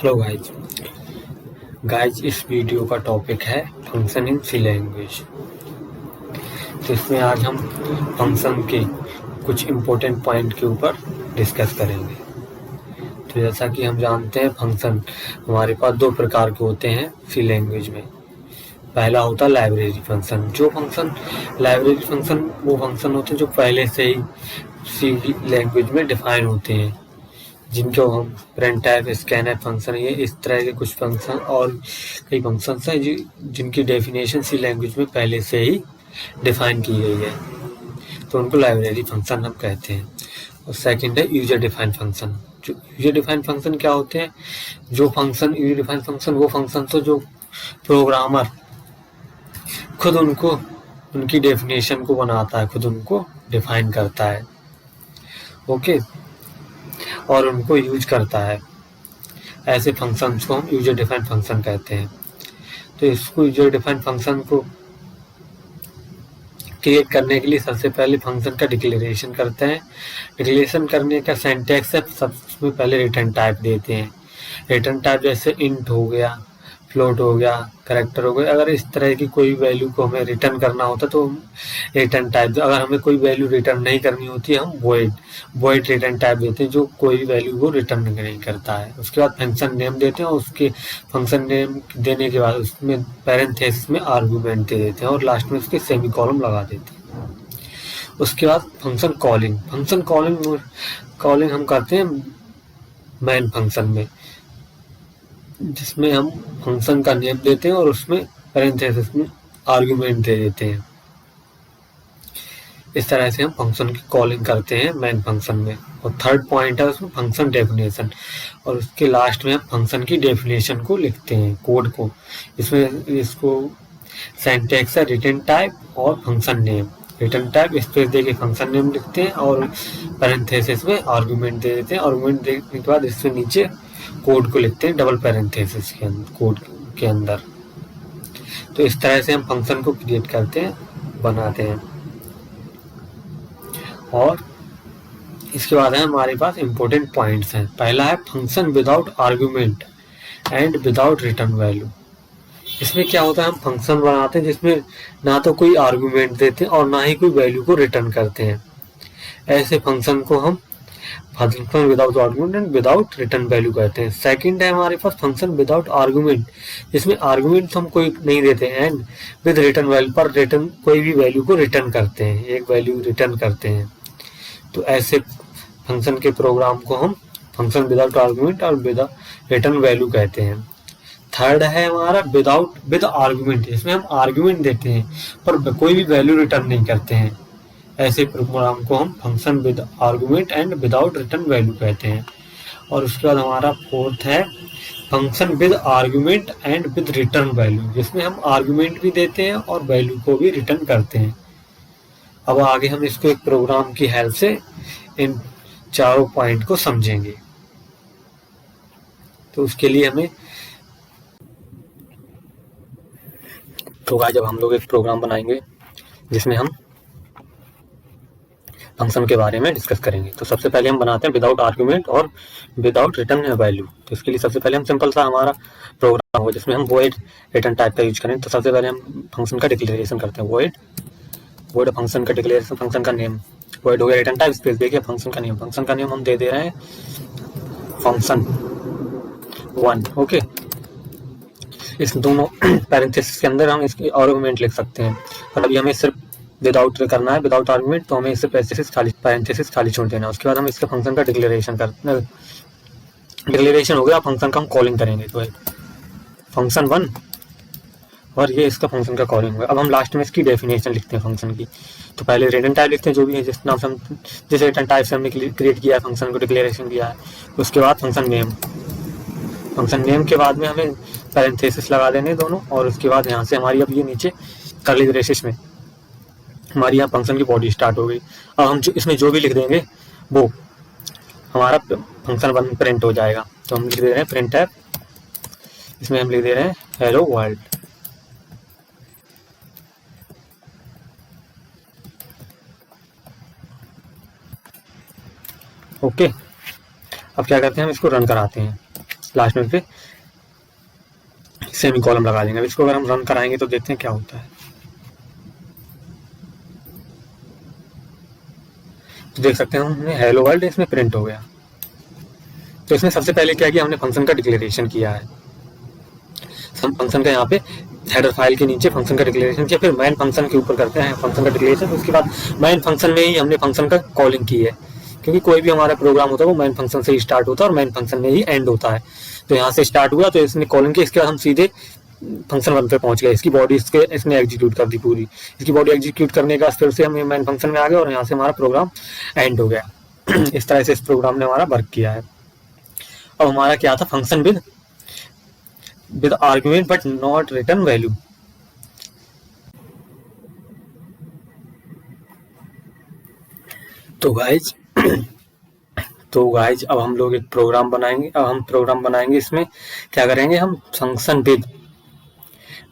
Hello guys इस video का topic है फंक्शन इन सी लैंग्वेज। तो इसमें आज हम फंक्शन के कुछ इम्पोर्टेंट पॉइंट के ऊपर डिस्कस करेंगे। तो जैसा कि हम जानते हैं फंक्शन हमारे पास दो प्रकार के होते हैं सी लैंग्वेज में। पहला होता है लाइब्रेरी फंक्शन। लाइब्रेरी फंक्शन वो फंक्शन होते हैं जो पहले से ही सी लैंग्वेज में डिफाइन होते हैं, जिनको हम प्रिंट टाइप, स्कैनर फंक्शन, ये इस तरह के कुछ फंक्शन और कई फंक्शंस हैं जिनकी डेफिनेशन सी लैंग्वेज में पहले से ही डिफाइन की गई है, तो उनको लाइब्रेरी फंक्शन हम कहते हैं। और सेकंड है यूजर डिफाइंड फंक्शन। जो यूजर डिफाइंड फंक्शन क्या होते हैं? जो फंक्शन यूजर डिफाइंड फंक्शन वो फंक्शन तो जो प्रोग्रामर खुद उनकी डेफिनेशन को बनाता है, खुद उनको डिफाइन करता है, ओके, और उनको यूज करता है। ऐसे फंक्शंस को हम यूजर डिफाइंड फंक्शन कहते हैं। तो इसको यूजर डिफाइंड फंक्शन को क्रिएट करने के लिए सबसे पहले फंक्शन का डिक्लेरेशन करते हैं। डिक्लेरेशन करने का सिंटैक्स है, सबसे पहले रिटर्न टाइप देते हैं। रिटर्न टाइप जैसे इंट हो गया, फ्लोट हो गया, कैरेक्टर हो गया। अगर इस तरह की कोई वैल्यू को हमें रिटर्न करना होता तो हम रिटर्न टाइप, अगर हमें कोई वैल्यू रिटर्न नहीं करनी होती है हम वॉइड रिटर्न टाइप देते हैं, जो कोई वैल्यू को रिटर्न नहीं करता है। उसके बाद फंक्शन नेम देते हैं और उसके फंक्शन नेम देने के बाद उसमें पैरेंथेसिस में आर्गुमेंट दे देते हैं और लास्ट में उसके सेमीकोलन लगा देते हैं। उसके बाद फंक्शन कॉलिंग हम करते हैं मेन फंक्शन में, जिसमें हम फंक्शन का नेम देते हैं और उसमें पैरेंथेसिस में आर्गुमेंट दे देते हैं। इस तरह से हम फंक्शन की कॉलिंग करते हैं मेन फंक्शन में। और थर्ड पॉइंट है उसमें फंक्शन डेफिनेशन, और उसके लास्ट में हम फंक्शन की डेफिनेशन को लिखते हैं, कोड को। इसको सिंटैक्स है रिटर्न टाइप और function name. Return type space देके फंक्शन नेम लिखते हैं और पैरेंथेसिस में आर्गुमेंट दे देते हैं। आर्गुमेंट देने के बाद इससे नीचे कोड को लिखते हैं डबल पैरेंथेसिस के अंदर, कोड के अंदर। तो इस तरह से हम फंक्शन को क्रिएट करते हैं, बनाते हैं। और इसके बाद है हमारे पास इंपॉर्टेंट पॉइंट्स हैं। पहला है function without argument and without return value. इसमें क्या होता है, हम फंक्शन बनाते हैं जिसमें ना तो कोई आर्गुमेंट देते हैं और ना ही कोई वैल्यू को रिटर्न करते हैं। ऐसे फंक्शन को हम function without argument and without return value कहते हैं। सेकंड है हमारे पास फंक्शन विदाउट आर्गुमेंट, जिसमें आर्गुमेंट हम कोई नहीं देते हैं एंड विद रिटर्न वैल्यू, पर रिटर्न कोई भी वैल्यू को रिटर्न करते हैं, एक वैल्यू रिटर्न करते हैं। तो ऐसे फंक्शन के प्रोग्राम को हम फंक्शन विदाउट आर्गुमेंट और विद रिटर्न वैल्यू कहते हैं। थर्ड है हमारा विद आर्गुमेंट, इसमें हम आर्गुमेंट देते हैं पर कोई भी वैल्यू रिटर्न नहीं करते हैं। ऐसे प्रोग्राम को हम function with argument and without return value कहते हैं। और उसके बाद हमारा फोर्थ है function with argument and with return value, जिसमें हम आर्गुमेंट भी देते हैं और वैल्यू को भी रिटर्न करते हैं। अब आगे हम इसको एक प्रोग्राम की हेल्प से इन चारों पॉइंट को समझेंगे। तो उसके लिए हमें जब हम लोग एक प्रोग्राम बनाएंगे जिसमें हम फंक्शन के बारे में डिस्कस करेंगे। तो सबसे पहले हम बनाते हैं विदाउट आर्गुमेंट और विदाउट रिटर्न वैल्यू। तो इसके लिए सबसे पहले हम सिंपल सा हमारा प्रोग्राम होगा जिसमें हम वॉइड रिटर्न टाइप का यूज करें। तो सबसे पहले हम फंक्शन का डिक्लेरेशन करते हैं, वॉइड फंक्शन का डिक्लेरेशन, फंक्शन का नेम, वॉइड हो गया रिटर्न टाइप स्पेस देखिए फंक्शन का नेम हम दे दे रहे हैं फंक्शन 1, ओके। इस दोनों पैरेंथेसिस के अंदर हम इसकी आर्गुमेंट लिख सकते हैं। और अभी हमें सिर्फ विदाउट करना है, विदाउट आर्गुमेंट, तो हमें इससे पैरेंथेसिस खाली छोड़ देना। उसके बाद हम इसके फंक्शन का डिक्लेरेशन हो गया, फंक्शन का हम कॉलिंग करेंगे। तो फंक्शन 1 और ये इसका फंक्शन का कॉलिंग होगा। अब हम लास्ट में इसकी डेफिनेशन लिखते हैं फंक्शन की। तो पहले रिटर्न टाइप लिखते हैं जो भी है, जिस नाम से जिस रिटर्न टाइप से हमने क्रिएट किया है फंक्शन को, डिक्लेरेशन दिया है। उसके बाद फंक्शन नेम के बाद में हमें पैरेंथेसिस लगा देंगे दोनों। और उसके बाद यहाँ से हमारी अब ये नीचे कर्ली ब्रेसेस में हमारी यहाँ फंक्शन की बॉडी स्टार्ट हो गई। अब हम इसमें जो भी लिख देंगे वो हमारा फंक्शन 1 प्रिंट हो जाएगा। तो हम लिख दे रहे हैं प्रिंट टैब, इसमें हम लिख दे रहे हैं हेलो वर्ल्ड, ओके। अब क्या करते हैं, हम इसको रन कराते हैं। लास्ट में पे सेमी कॉलम लगा देंगे। अब इसको अगर हम रन कराएंगे तो देखते हैं क्या होता है। तो देख सकते हैं हमने हेलो वर्ल्ड इसमें प्रिंट हो गया। तो इसमें सबसे पहले क्या किया, हमने फंक्शन का डिक्लेरेशन किया है। फंक्शन का यहाँ पे हेडर फाइल के नीचे फंक्शन का डिक्लेरेशन किया, फिर मेन फंक्शन के ऊपर करते हैं फंक्शन का डिक्लेरेशन। उसके बाद मेन फंक्शन में ही हमने फंक्शन का कॉलिंग की है, क्योंकि कोई भी हमारा प्रोग्राम होता है वो मेन फंक्शन से ही स्टार्ट होता है और मेन फंक्शन में ही एंड होता है। तो यहाँ से स्टार्ट हुआ तो इसने कॉलिंग की, इसके बाद हम सीधे फंक्शन 1 पे पहुंच गए। इसकी बॉडी इसने एग्जीक्यूट कर दी पूरी। इसकी बॉडी एग्जीक्यूट करने का फिर से हम मेन फंक्शन में आ गए और यहाँ से हमारा प्रोग्राम एंड हो गया। इस तरह से इस प्रोग्राम ने हमारा वर्क किया है। अब हमारा क्या था, function with argument but not return value. तो गाइज अब हम लोग एक प्रोग्राम बनाएंगे। अब हम प्रोग्राम बनाएंगे, इसमें क्या करेंगे, हम फंक्शन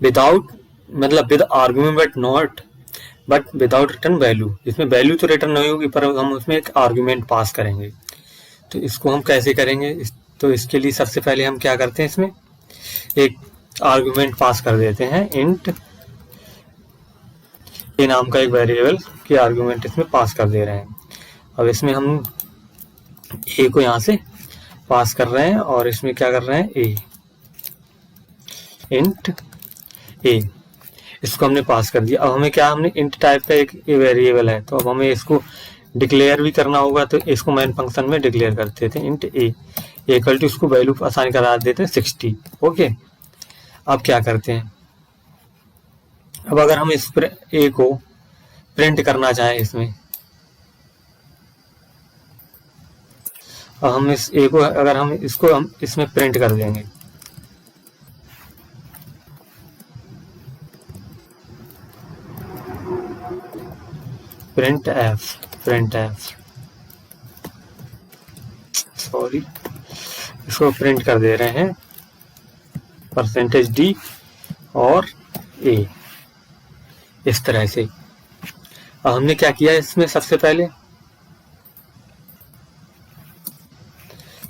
विदाउट मतलब with argument but without return value. इसमें वैल्यू तो रिटर्न नहीं होगी पर हम उसमें एक आर्गुमेंट पास करेंगे। तो इसको हम कैसे करेंगे, तो इसके लिए सबसे पहले हम क्या करते हैं, इसमें एक आर्गुमेंट पास कर देते हैं, इंट ए नाम का एक वेरिएबल की आर्गुमेंट इसमें पास कर दे रहे हैं। अब इसमें हम ए को यहाँ से पास कर रहे हैं और इसमें क्या कर रहे हैं, ए इंट ए, इसको हमने पास कर दिया। अब हमें क्या, हमने इंट टाइप का एक वेरिएबल है, तो अब हमें इसको डिक्लेयर भी करना होगा। तो इसको मेन फंक्शन में डिक्लेयर करते थे, इंट ए इक्वल टू, इसको वैल्यू असाइन करा देते हैं 60। ओके, अब क्या करते हैं, अब अगर हम इस ए को प्रिंट करना चाहें इसमें, अब हम इस ए को अगर हम इसको हम इसमें प्रिंट कर देंगे, प्रिंट एफ सॉरी, इसको प्रिंट कर दे रहे हैं %d और a, इस तरह से। अब हमने क्या किया इसमें, सबसे पहले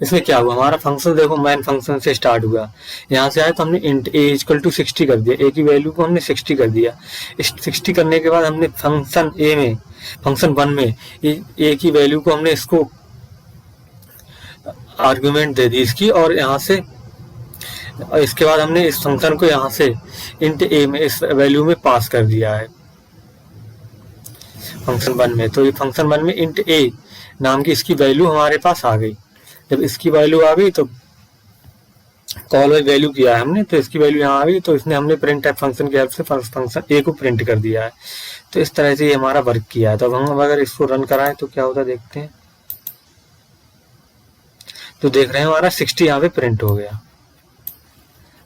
इसमें क्या हुआ, हमारा फंक्शन देखो मेन फंक्शन से स्टार्ट हुआ, यहाँ से आया तो हमने इंट ए इक्वल टू 60 कर दिया, ए की वैल्यू को हमने 60 कर दिया। 60 करने के बाद हमने फंक्शन ए में, फंक्शन 1 में ए की वैल्यू को हमने इसको आर्गुमेंट दे दी इसकी, और यहाँ से इसके बाद हमने इस फंक्शन को यहाँ से इंट ए में इस वैल्यू में पास कर दिया है फंक्शन 1 में। तो ये फंक्शन 1 में इंट ए नाम की इसकी वैल्यू हमारे पास आ गई। जब इसकी वैल्यू आ गई तो कॉल बाय वैल्यू किया है हमने, तो इसकी वैल्यू यहाँ आ गई, तो इसने हमने प्रिंट टाइप फंक्शन की हेल्प से फंक्शन ए को प्रिंट कर दिया है। तो इस तरह से ये हमारा वर्क किया है। तो अब हम अगर इसको रन कराएं तो क्या होता है देखते हैं। तो देख रहे हैं हमारा 60 यहाँ पे प्रिंट हो गया,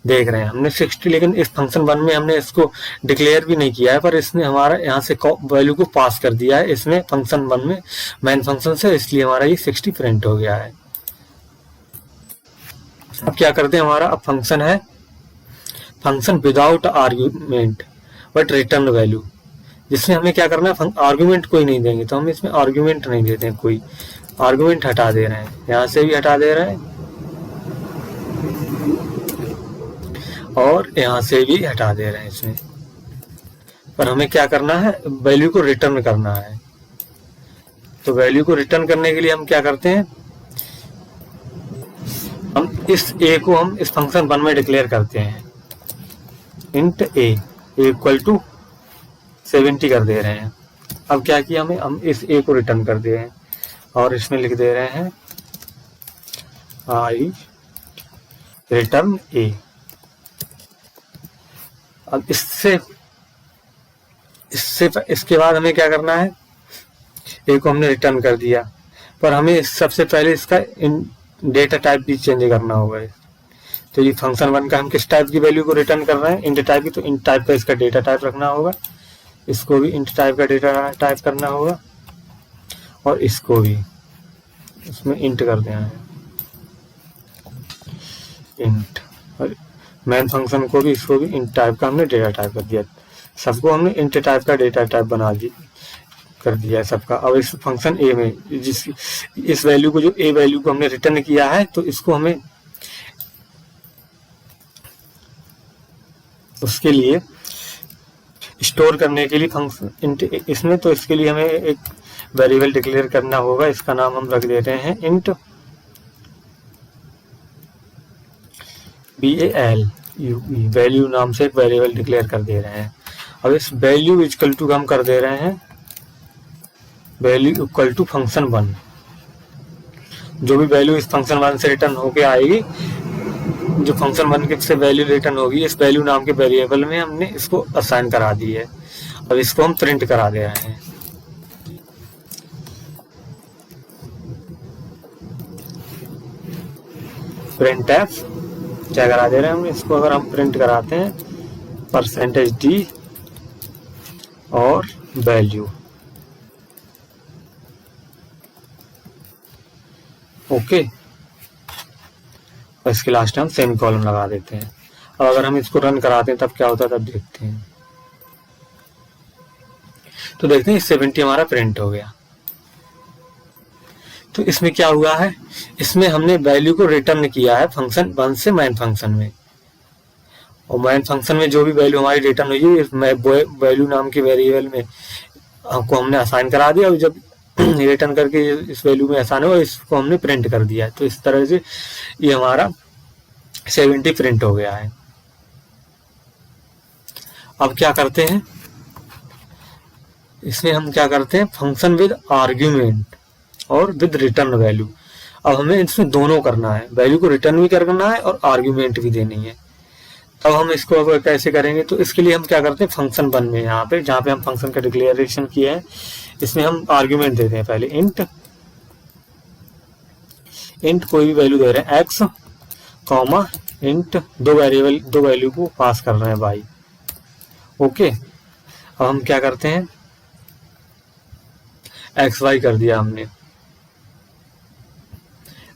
देख रहे हैं हमने 60, लेकिन इस फंक्शन 1 में हमने इसको डिक्लेयर भी नहीं किया है, पर इसने हमारा यहाँ से वैल्यू को पास कर दिया है इसमें फंक्शन 1 में मेन फंक्शन से, इसलिए हमारा ये 60 प्रिंट हो गया है। अब क्या करते हैं, हमारा अब फंक्शन है function without argument but return value, जिसमें हमें क्या करना है, आर्ग्यूमेंट कोई नहीं देंगे। तो हम इसमें आर्ग्यूमेंट नहीं देते हैं, कोई आर्ग्यूमेंट हटा दे रहे हैं, यहाँ से भी हटा दे रहे हैं और यहाँ से भी हटा दे रहे हैं इसमें। पर हमें क्या करना है, वैल्यू को रिटर्न करना है। तो वैल्यू को रिटर्न करने के लिए हम क्या करते हैं, हम इस ए को हम इस फंक्शन 1 में डिक्लेयर करते हैं, इंट ए इक्वल टू 70 कर दे रहे हैं। अब क्या किया हमें, हम इस ए को रिटर्न कर दे रहे हैं और इसमें लिख दे रहे हैं आई रिटर्न ए। अब इसके बाद हमें क्या करना है, ए को हमने रिटर्न कर दिया, पर हमें सबसे पहले इसका डेटा टाइप भी चेंज करना होगा। तो ये फंक्शन 1 का हम किस टाइप की वैल्यू को रिटर्न कर रहे हैं, इंट टाइप की, तो इंट टाइप का इसका डेटा टाइप रखना होगा, इसको भी इंट टाइप का डेटा टाइप करना होगा और इसको भी इसमें इंट कर देना है, इंट, और मेन फंक्शन को भी, इसको भी इंट टाइप का हमने डेटा टाइप कर दिया। सबको हमने इंट टाइप का डेटा टाइप बना कर दिया है सबका। अब इस फंक्शन ए में इस वैल्यू को, जो ए वैल्यू को हमने रिटर्न किया है, तो इसको हमें उसके लिए स्टोर करने के लिए फंक्शन इसमें, तो इसके लिए हमें एक वेरिएबल डिक्लेयर करना होगा। इसका नाम हम रख देते हैं इंट val, वैल्यू नाम से एक वेरिएबल डिक्लेयर कर दे रहे हैं। अब इस वैल्यू इक्वल टू हम कर दे रहे हैं वैल्यू इक्वल टू फंक्शन 1। जो भी वैल्यू इस फंक्शन 1 से रिटर्न होके आएगी, जो फंक्शन 1 के से वैल्यू रिटर्न होगी, इस वैल्यू नाम के वेरिएबल में हमने इसको असाइन करा दी है। अब इसको हम प्रिंट करा दे रहे हैं। प्रिंट एफ क्या करा दे रहे हैं हम इसको, अगर हम प्रिंट कराते हैं %d और वैल्यू, ओके। और इसके लास्ट में हम सेमी कॉलम लगा देते हैं। अब अगर हम इसको रन कराते हैं तब क्या होता है, तब देखते हैं। तो देखते हैं 70 हमारा प्रिंट हो गया। तो इसमें क्या हुआ है, इसमें हमने वैल्यू को रिटर्न किया है फंक्शन 1 से मैन फंक्शन में, और मैन फंक्शन में जो भी वैल्यू हमारी रिटर्न हुई है वैल्यू नाम के वेरिएबल में हमको हमने असाइन करा दिया, और जब रिटर्न करके इस वैल्यू में असाइन हुआ इसको हमने प्रिंट कर दिया है। तो इस तरह से ये हमारा 70 प्रिंट हो गया है। अब क्या करते हैं, इसमें हम क्या करते हैं, फंक्शन विद आर्ग्यूमेंट और विद रिटर्न वैल्यू। अब हमें इसमें दोनों करना है, वैल्यू को रिटर्न भी करना है और आर्ग्यूमेंट भी देनी है। अब हम इसको अब कैसे करेंगे, तो इसके लिए हम क्या करते हैं, फंक्शन 1 में यहाँ पे जहाँ पे हम फंक्शन का डिक्लेरेशन किया है, इसमें हम आर्ग्यूमेंट देते हैं पहले इंट कोई भी वैल्यू दे रहे हैं x, कॉमा इंट दो वैल्यू को पास कर रहे हैं y, ओके। अब हम क्या करते हैं, एक्स वाई कर दिया हमने,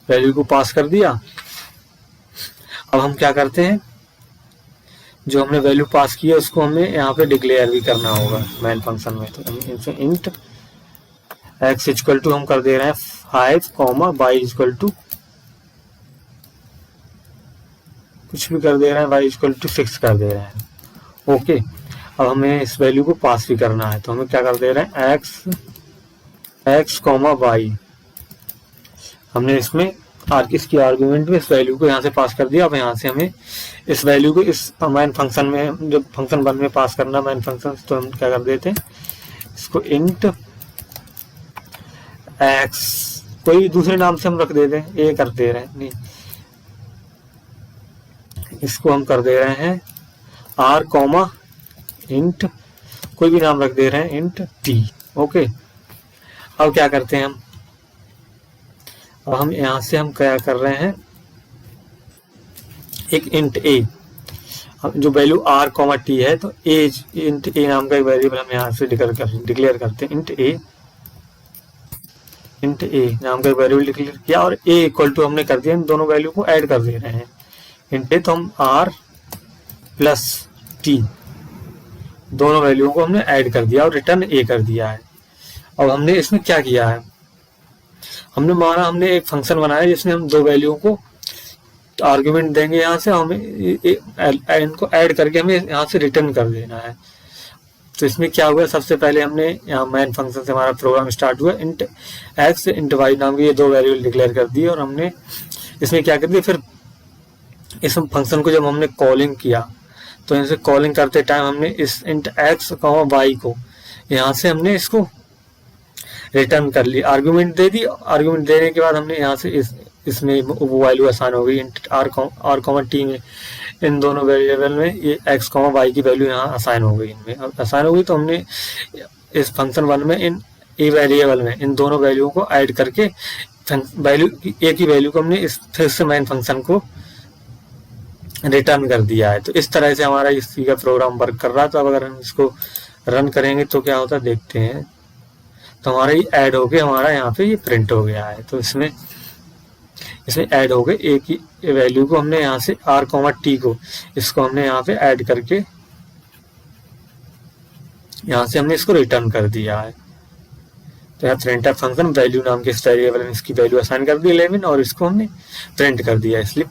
वैल्यू को पास कर दिया। अब हम क्या करते हैं, जो हमने वैल्यू पास किया उसको हमें यहाँ पे डिक्लेयर भी करना होगा मैन फंक्शन में। तो हम इंट x इक्वल टू हम कर दे रहे हैं 5, y इक्वल टू कुछ भी कर दे रहे हैं, y इक्वल टू 6 कर दे रहे हैं, ओके। अब हमें इस वैल्यू को पास भी करना है, तो हमें क्या कर दे रहे हैं, x, y। हमने इसमें इसकी आर्गुमेंट में इस वैल्यू को यहाँ से पास कर दिया। अब यहाँ से हमें इस वैल्यू को इस मैन फंक्शन में, जब फंक्शन 1 में पास करना मैन फंक्शन, तो हम क्या कर देते हैं, इसको इंट x कोई दूसरे नाम से हम रख देते हैं, ए कर दे रहे हैं, नहीं इसको हम कर दे रहे हैं r, इंट कोई भी नाम रख दे रहे हैं, इंट t, ओके। अब क्या करते हैं हम, अब हम यहां से हम क्या कर रहे हैं, एक इंट a, जो वैल्यू r, t है, तो इंट a नाम का एक वेरिएबल हम यहां से डिक्लेयर करते हैं, इंट a नाम का एक वेरिएबल डिक्लेयर किया, और a इक्वल टू हमने कर दिया, इन दोनों वैल्यू को ऐड कर दे रहे हैं, इंट a, तो हम r प्लस t दोनों वैल्यूओं को हमने ऐड कर दिया और रिटर्न a कर दिया है। अब हमने इसमें क्या किया है, हमने एक फंक्शन बनाया जिसमें हम दो वैल्यूओं को आर्गुमेंट देंगे, यहाँ से हमें इनको ऐड करके हमें यहाँ से रिटर्न कर देना है। तो इसमें क्या हुआ, सबसे पहले हमने यहाँ मैन फंक्शन से हमारा प्रोग्राम स्टार्ट हुआ, इंट x, इंट y नाम के ये दो वेरिएबल डिक्लेयर कर दिए, और हमने इसमें क्या कर दिया, फिर इस फंक्शन को जब हमने कॉलिंग किया, तो इनसे कॉलिंग करते टाइम हमने इस इंट x, y को यहाँ से हमने इसको रिटर्न कर ली, आर्गुमेंट दे दी। आर्गुमेंट देने के बाद हमने यहाँ से इसमें वो वैल्यू आसान हो गई, इंट r, t में इन दोनों वेरिएबल में ये x, y की वैल्यू यहाँ असाइन हो गई, इनमें असाइन हो गई। तो हमने इस फंक्शन 1 में इन ए वेरिएबल में इन दोनों वैल्यूओं को ऐड करके वैल्यू एक ही वैल्यू को हमने इस फिर से मेन फंक्शन को रिटर्न कर दिया है। तो इस तरह से हमारा इसी का प्रोग्राम वर्क कर रहा है। तो अब अगर हम इसको रन करेंगे तो क्या होता है देखते हैं, तो हमारा ये ऐड हो गया, हमारा यहाँ पे ये प्रिंट हो गया है। तो इसमें ऐड हो गए, एक ही वैल्यू को हमने यहाँ से r, t को इसको हमने यहाँ पे ऐड करके यहाँ से हमने इसको रिटर्न कर दिया है। तो यहाँ प्रिंट फंक्शन वैल्यू नाम के इस वेरिएबल में इसकी वैल्यू असाइन कर दी 11, और इसको हमने प्रिंट कर दिया, इसलिए